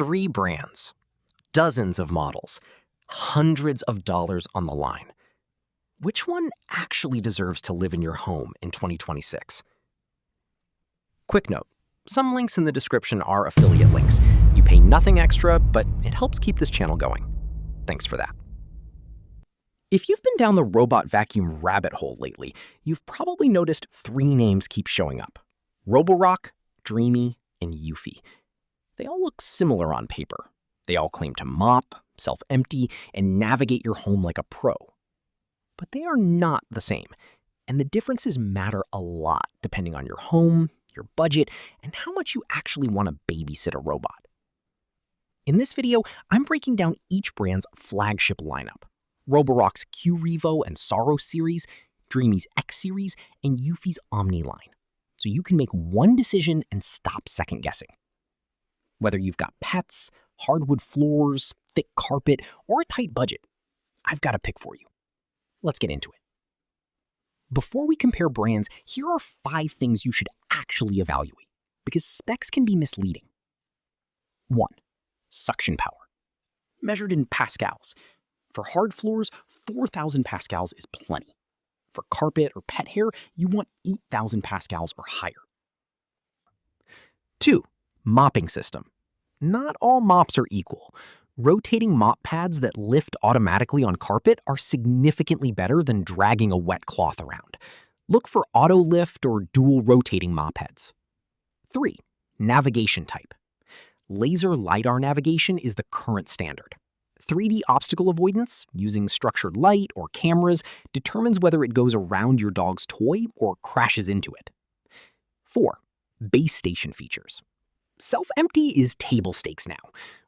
3 brands, dozens of models, hundreds of dollars on the line. Which one actually deserves to live in your home in 2026? Quick note, some links in the description are affiliate links. You pay nothing extra, but it helps keep this channel going. Thanks for that. If you've been down the robot vacuum rabbit hole lately, you've probably noticed 3 names keep showing up: Roborock, Dreame, and Eufy. They all look similar on paper. They all claim to mop, self-empty, and navigate your home like a pro. But they are not the same, and the differences matter a lot depending on your home, your budget, and how much you actually want to babysit a robot. In this video, I'm breaking down each brand's flagship lineup: Roborock's Q-Revo and Saros series, Dreame's X series, and Eufy's Omni line, so you can make one decision and stop second-guessing. Whether you've got pets, hardwood floors, thick carpet, or a tight budget, I've got a pick for you. Let's get into it. Before we compare brands, here are 5 things you should actually evaluate, because specs can be misleading. 1. Suction power, measured in pascals. For hard floors, 4,000 pascals is plenty. For carpet or pet hair, you want 8,000 pascals or higher. 2. Mopping system. Not all mops are equal. Rotating mop pads that lift automatically on carpet are significantly better than dragging a wet cloth around. Look for auto lift or dual rotating mop heads. 3. Navigation type. Laser LiDAR navigation is the current standard. 3D obstacle avoidance, using structured light or cameras, determines whether it goes around your dog's toy or crashes into it. 4. Base station features. Self-empty is table stakes now.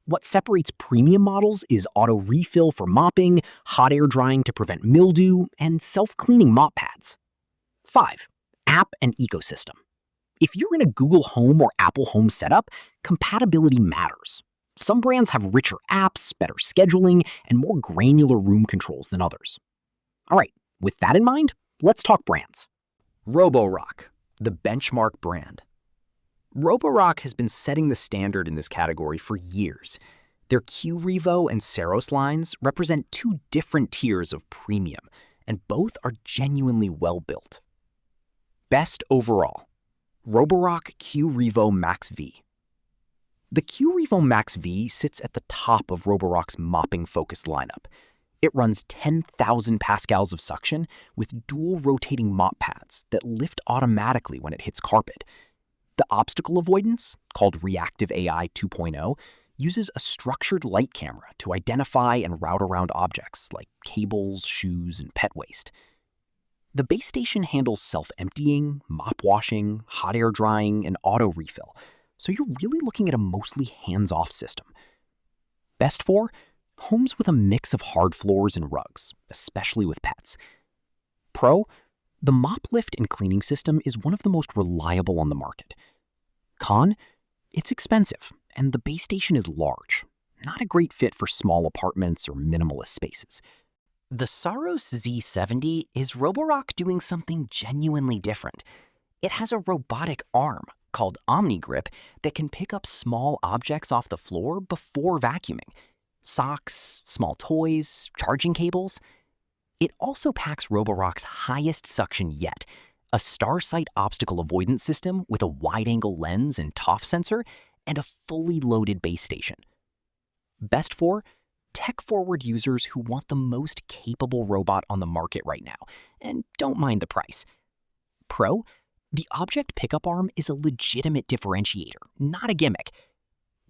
What separates premium models is auto refill for mopping, hot air drying to prevent mildew, and self-cleaning mop pads. 5. App and ecosystem. If you're in a Google Home or Apple Home setup, compatibility matters. Some brands have richer apps, better scheduling, and more granular room controls than others. All right, with that in mind, let's talk brands. Roborock, the benchmark brand. Roborock has been setting the standard in this category for years. Their Q-Revo and Saros lines represent 2 different tiers of premium, and both are genuinely well-built. Best overall, Roborock Q-Revo Max V. The Q-Revo Max V sits at the top of Roborock's mopping-focused lineup. It runs 10,000 pascals of suction with dual rotating mop pads that lift automatically when it hits carpet. The obstacle avoidance, called Reactive AI 2.0, uses a structured light camera to identify and route around objects like cables, shoes, and pet waste. The base station handles self-emptying, mop washing, hot air drying, and auto refill, so you're really looking at a mostly hands-off system. Best for homes with a mix of hard floors and rugs, especially with pets. Pro, the mop lift and cleaning system is one of the most reliable on the market. Con, it's expensive, and the base station is large. Not a great fit for small apartments or minimalist spaces. The Saros Z70 is Roborock doing something genuinely different. It has a robotic arm, called Omni Grip, that can pick up small objects off the floor before vacuuming. Socks, small toys, charging cables. It also packs Roborock's highest suction yet, a Starsight obstacle avoidance system with a wide-angle lens and TOF sensor, and a fully loaded base station. Best for tech-forward users who want the most capable robot on the market right now, and don't mind the price. Pro, the object pickup arm is a legitimate differentiator, not a gimmick.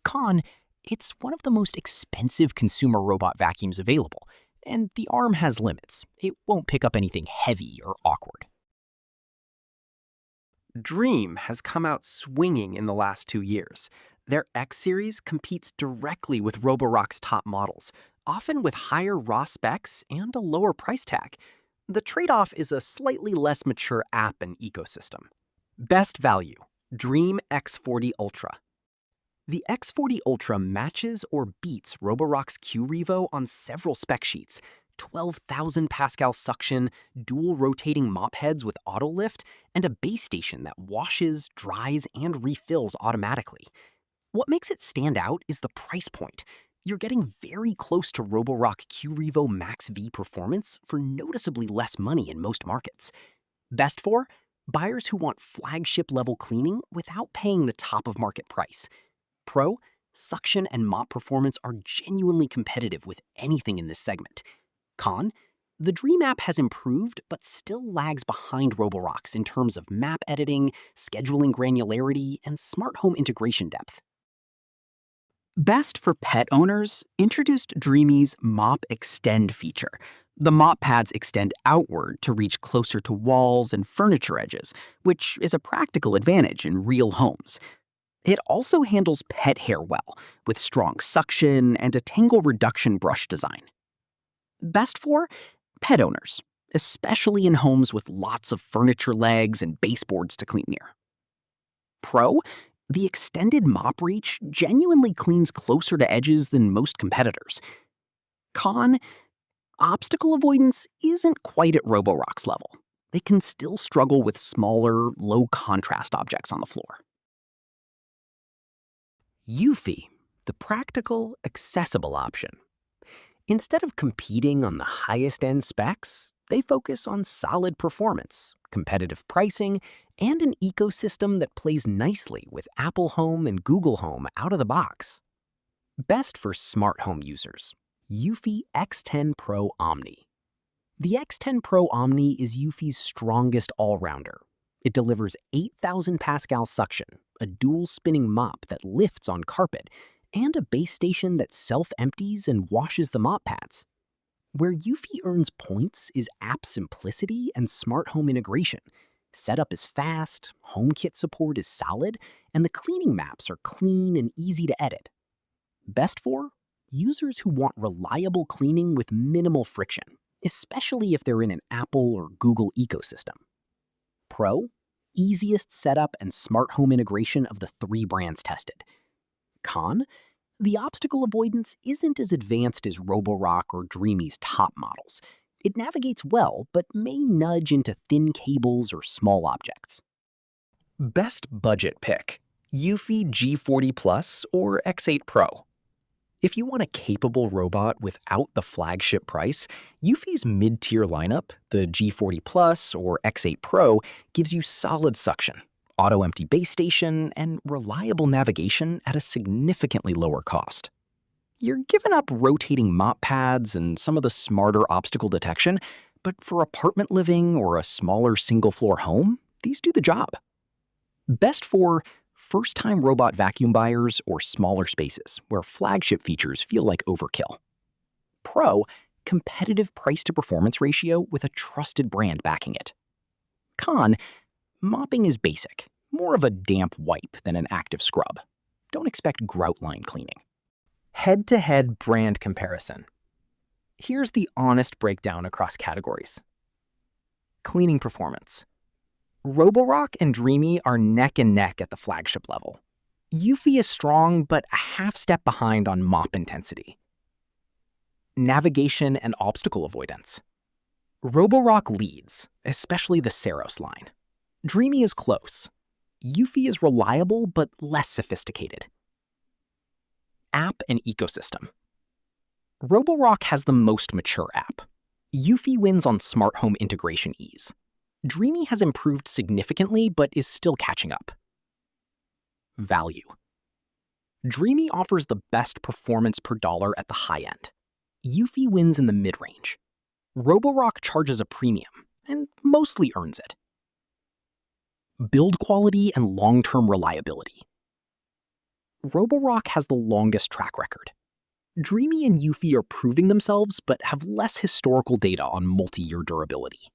Con, it's one of the most expensive consumer robot vacuums available, and the arm has limits. It won't pick up anything heavy or awkward. Dreame has come out swinging in the last 2 years. Their X series competes directly with Roborock's top models, often with higher raw specs and a lower price tag. The trade-off is a slightly less mature app and ecosystem. Best value, Dreame X40 Ultra. The X40 Ultra matches or beats Roborock's Q-Revo on several spec sheets: 12,000 pascal suction, dual rotating mop heads with auto lift, and a base station that washes, dries, and refills automatically. What makes it stand out is the price point. You're getting very close to Roborock Q-Revo Max V performance for noticeably less money in most markets. Best for buyers who want flagship-level cleaning without paying the top-of-market price. Pro, suction and mop performance are genuinely competitive with anything in this segment. Con, the Dreame app has improved but still lags behind Roborock's in terms of map editing, scheduling granularity, and smart home integration depth. Best for pet owners introduced Dreame's Mop Extend feature. The mop pads extend outward to reach closer to walls and furniture edges, which is a practical advantage in real homes. It also handles pet hair well, with strong suction and a tangle reduction brush design. Best for pet owners, especially in homes with lots of furniture legs and baseboards to clean near. Pro, the extended mop reach genuinely cleans closer to edges than most competitors. Con, obstacle avoidance isn't quite at Roborock's level. They can still struggle with smaller, low-contrast objects on the floor. Eufy, the practical, accessible option. Instead of competing on the highest-end specs, they focus on solid performance, competitive pricing, and an ecosystem that plays nicely with Apple Home and Google Home out of the box. Best for smart home users, Eufy X10 Pro Omni. The X10 Pro Omni is Eufy's strongest all-rounder. It delivers 8,000 pascal suction, a dual-spinning mop that lifts on carpet, and a base station that self-empties and washes the mop pads. Where Eufy earns points is app simplicity and smart home integration. Setup is fast, HomeKit support is solid, and the cleaning maps are clean and easy to edit. Best for users who want reliable cleaning with minimal friction, especially if they're in an Apple or Google ecosystem. Pro, easiest setup and smart home integration of the 3 brands tested. Con, the obstacle avoidance isn't as advanced as Roborock or Dreame's top models. It navigates well, but may nudge into thin cables or small objects. Best budget pick, Eufy G40 Plus or X8 Pro. If you want a capable robot without the flagship price, Eufy's mid-tier lineup, the G40 Plus or X8 Pro, gives you solid suction, auto-empty base station, and reliable navigation at a significantly lower cost. You're giving up rotating mop pads and some of the smarter obstacle detection, but for apartment living or a smaller single-floor home, these do the job. Best for first-time robot vacuum buyers or smaller spaces where flagship features feel like overkill. Pro, competitive price-to-performance ratio with a trusted brand backing it. Con, mopping is basic, more of a damp wipe than an active scrub. Don't expect grout line cleaning. Head-to-head brand comparison. Here's the honest breakdown across categories. Cleaning performance. Roborock and Dreame are neck and neck at the flagship level. Eufy is strong, but a half step behind on mop intensity. Navigation and obstacle avoidance. Roborock leads, especially the Saros line. Dreame is close. Eufy is reliable, but less sophisticated. App and ecosystem. Roborock has the most mature app. Eufy wins on smart home integration ease. Dreame has improved significantly, but is still catching up. Value. Dreame offers the best performance per dollar at the high end. Eufy wins in the mid-range. Roborock charges a premium, and mostly earns it. Build quality and long-term reliability. Roborock has the longest track record. Dreame and Eufy are proving themselves, but have less historical data on multi-year durability.